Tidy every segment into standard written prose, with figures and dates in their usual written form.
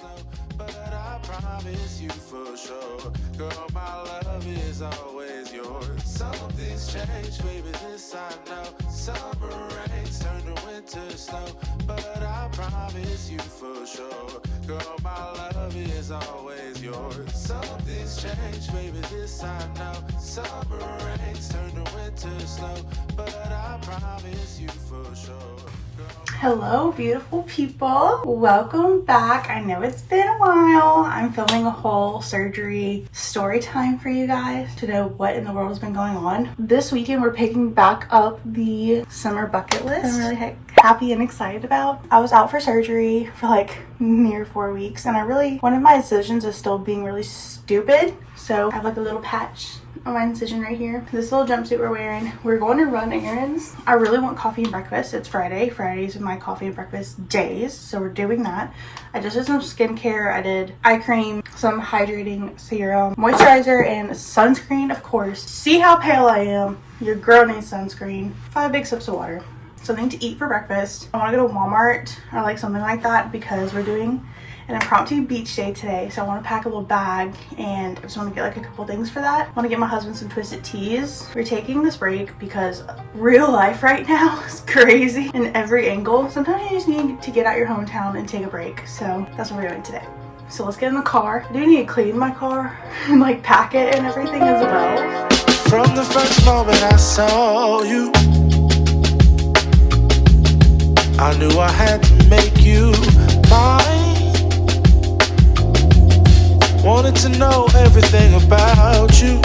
snow, but I promise you for sure, girl, my love is always yours. Some things change, baby, this I know. Summer rains turn to winter snow, but I promise you for sure, girl, my love is always yours. Some things change, baby, this I know. Summer rains turn to winter snow, but I promise you for sure. Hello, beautiful people. Welcome back. I know it's been a while. I'm filming a whole surgery story time for you guys to know what in the world has been going on. This weekend, we're picking back up the summer bucket list. I'm really happy and excited about. I was out for surgery for like near 4 weeks, and one of my incisions is still being really stupid. So I have like a little patch on my incision right here. This little jumpsuit we're wearing. We're going to run errands. I really want coffee and breakfast. It's Friday. Fridays are my coffee and breakfast days, so we're doing that. I just did some skincare. I did eye cream, some hydrating serum, moisturizer, and sunscreen, of course. See how pale I am? Your girl needs sunscreen. 5 big sips of water. Something to eat for breakfast. I want to go to Walmart or like something like that because we're doing an impromptu beach day today, so I want to pack a little bag and I just want to get like a couple things for that. I want to get my husband some twisted teas. We're taking this break because real life right now is crazy in every angle. Sometimes you just need to get out your hometown and take a break, so that's what we're doing today. So let's get in the car. I do need to clean my car and like pack it and everything as well. From the first moment I saw you, I knew I had to make you mine. Wanted to know everything about you.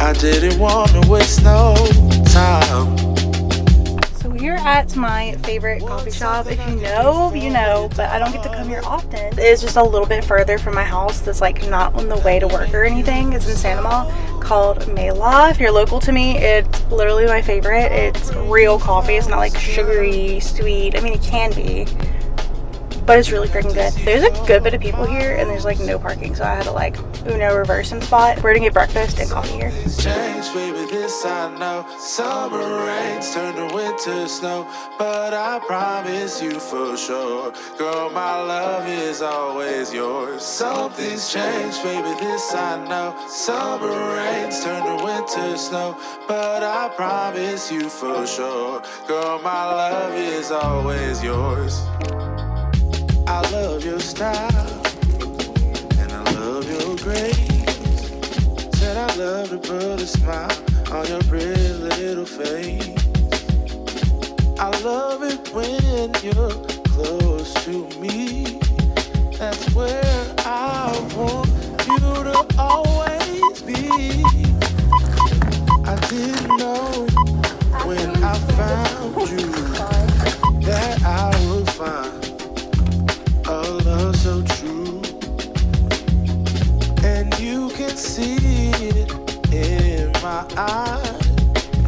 I didn't want to waste no time. So we're at my favorite coffee shop. If you know, you know, but I don't get to come here often. It's just a little bit further from my house that's like not on the way to work or anything. It's in Santa Ma, called Mayla. If you're local to me, it's literally my favorite. It's real coffee. It's not like sugary, sweet. I mean, it can be, but it's really freaking good. There's a good bit of people here and there's like no parking, so I had to like Uno reverse and spot. We're gonna get breakfast and coffee here. Change, baby, this I know. Summer rains turn to winter snow, but I promise you for sure, girl, my love is always yours. Something's changed, baby, this I know. Summer rains turn to winter snow, but I promise you for sure, girl, my love is always yours. I love your style, and I love your grace. Said I love to put a smile on your pretty little face. I love it when you're close to me. That's where I want you to always be. I didn't know when I found you that I would find a love so true, and you can see it in my eyes.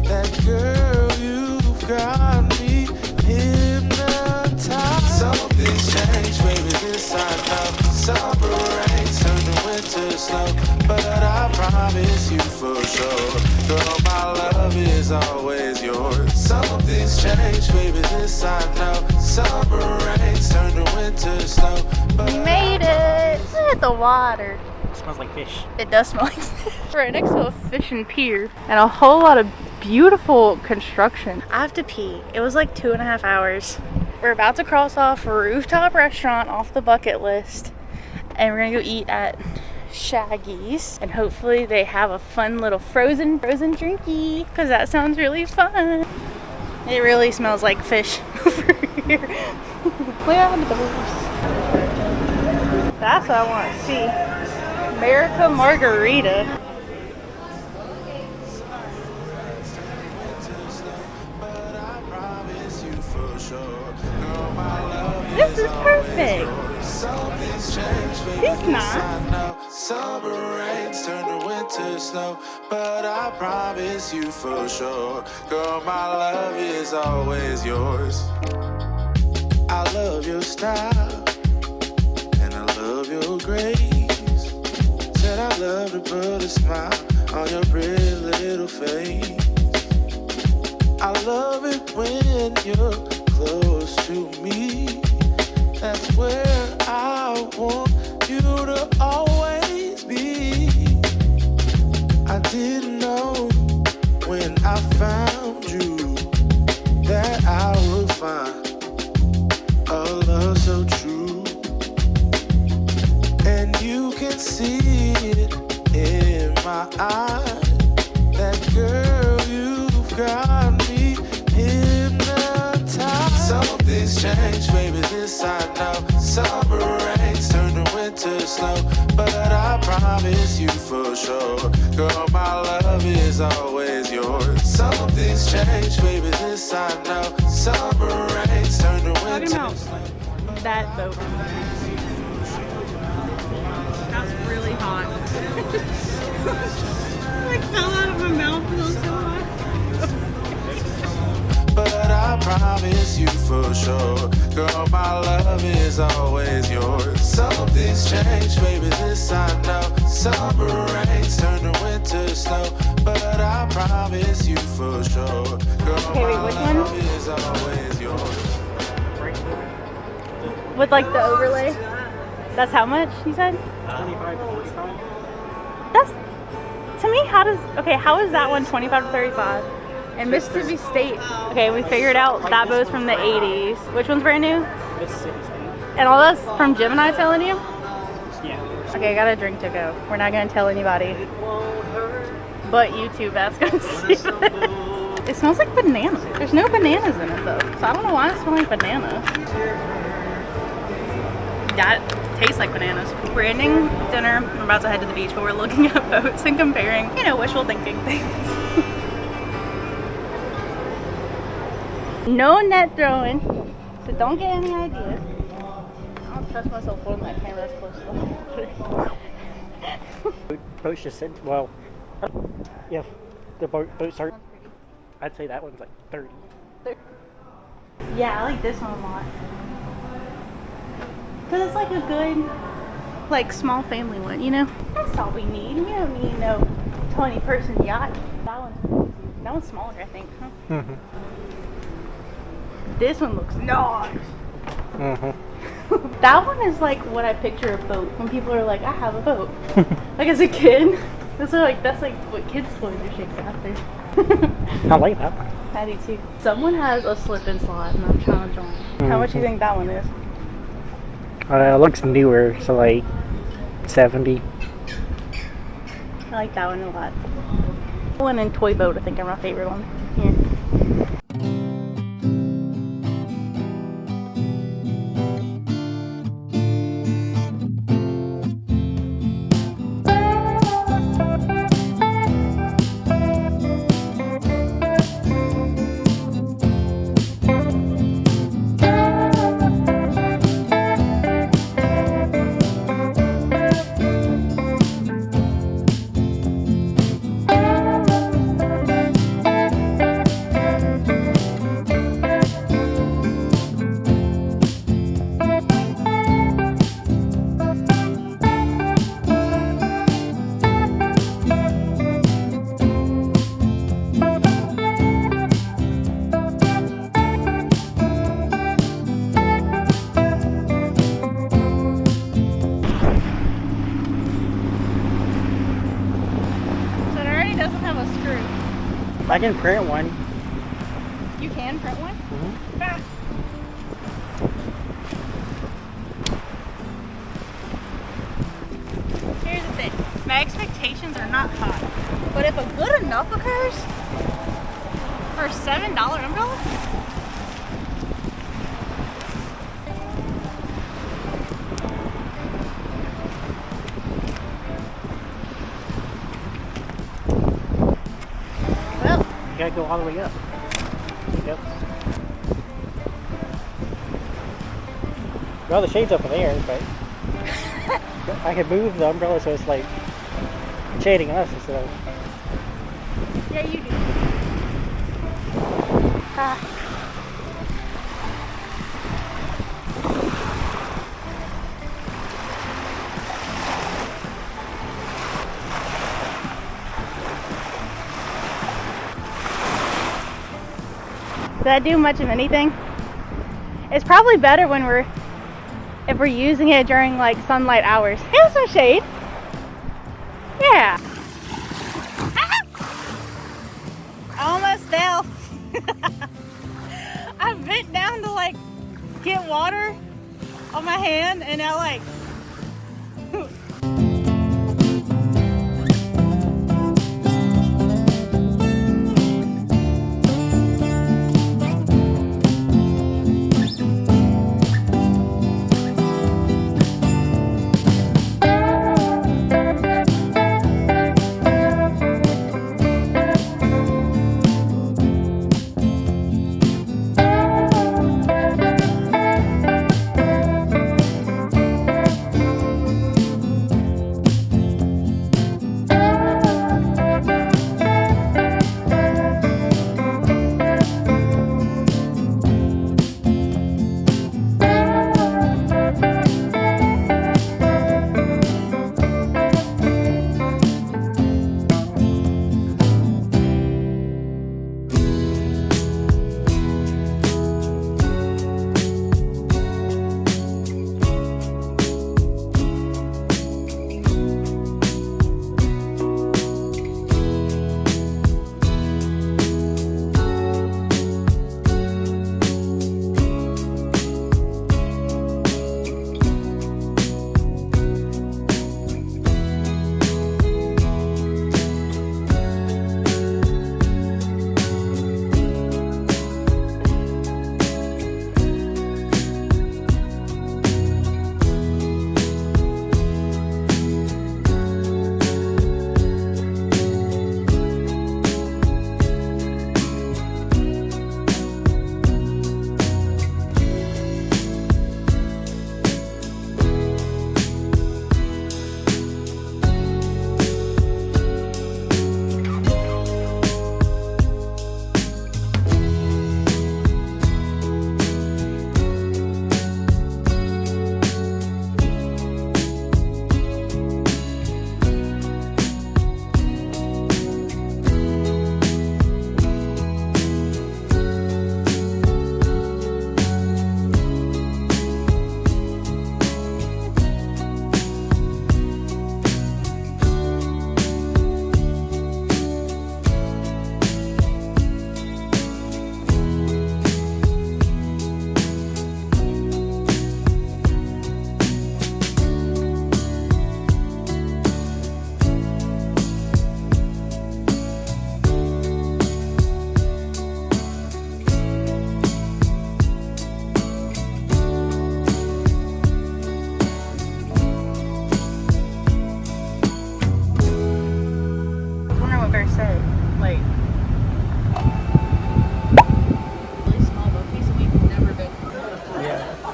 That girl, you've got me hypnotized. Something's changed, baby, this I know. Summer rains turn to winter snow, but I promise you for sure, girl, my love is always yours. Something's changed, baby, this I know. Summer rains turn to winter snow, but We made it! Look at the water. It smells like fish. It does smell like fish. Right next to a fishing pier and a whole lot of beautiful construction. I have to pee. It was like 2.5 hours. We're about to cross off a rooftop restaurant off the bucket list, and we're gonna go eat at Shaggy's, and hopefully they have a fun little frozen drinky, because that sounds really fun. It really smells like fish over here. Look at those. That's what I want to see. America Margarita. This is perfect. He's not. Summer rains turn to winter snow, but I promise you for sure, girl, my love is always yours. I love your style, and I love your grace. Said I love to put a smile on your pretty little face. I love it when you're close to me. That girl, you've got me hypnotized. Some things change, baby, this I know. Summer rains turn to winter snow, but I promise you for sure, girl, my love is always yours. Some things change, baby, this I know. Summer rains turn to winter snow. That boat. That's really hot. Like fell out of my mouth. It was so hot. But I promise you for sure, girl, my love is always yours. Some things change, baby, this I know. Summer rains turn to winter snow, but I promise you for sure, girl, my love is always yours. With like the overlay? That's how much you said? 25 to 45. That's, to me, how is that one 25 to 35? And Mississippi State, okay, we figured out that boat's from the 80s. Which one's brand new? Mississippi State. And all that's from Gemini telling you? Yeah. Okay, I got a drink to go. We're not gonna tell anybody. But YouTube, that's gonna see this. It smells like banana. There's no bananas in it though. So I don't know why it smells like banana. That tastes like bananas. We're ending dinner. I'm about to head to the beach, but we're looking at boats and comparing, you know, wishful thinking things. No net throwing, so don't get any ideas. I don't trust myself holding my camera as close to the water. Boats just sent, well, yeah, the boats are, I'd say that one's like 30. Yeah, I like this one a lot. Because it's like a good, like, small family one, you know? That's all we need. We don't need no 20-person yacht. That one's smaller, I think, huh? Mm-hmm. This one looks nice. Mm-hmm. That one is like what I picture a boat. When people are like, I have a boat. Like as a kid. That's like what kids' toys are shaped after. I like that one. I do too. Someone has a slip and slide and I'm trying to join. How much do you think that one is? It looks newer, so like 70. I like that one a lot. One and toy boat, I think are my favorite one. Here. I can print one. You can print one? Mm-hmm. Ah. Here's the thing. My expectations are not high. But if a good enough occurs for a $7 umbrella, You gotta go all the way up. Yep. Well, the shade's up in the air, but I can move the umbrella so it's like shading us instead of. yeah, you do. Ah. Did that do much of anything? It's probably better when if we're using it during like sunlight hours. Here's some shade. Yeah. Ah! I almost fell. I bent down to like get water on my hand and I like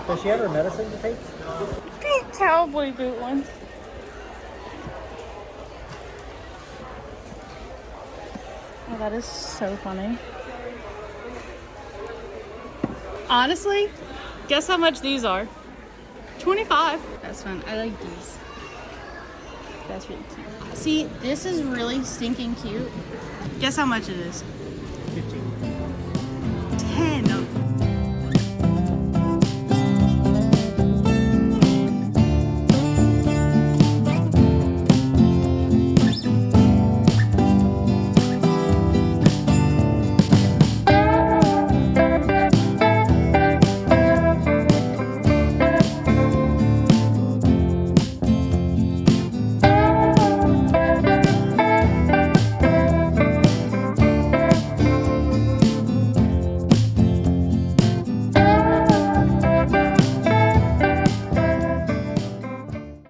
Does she have her medicine to take? Pink cowboy boot ones. Oh, that is so funny. Honestly, guess how much these are? 25. That's fun. I like these. That's really cute. See, this is really stinking cute. Guess how much it is? 15.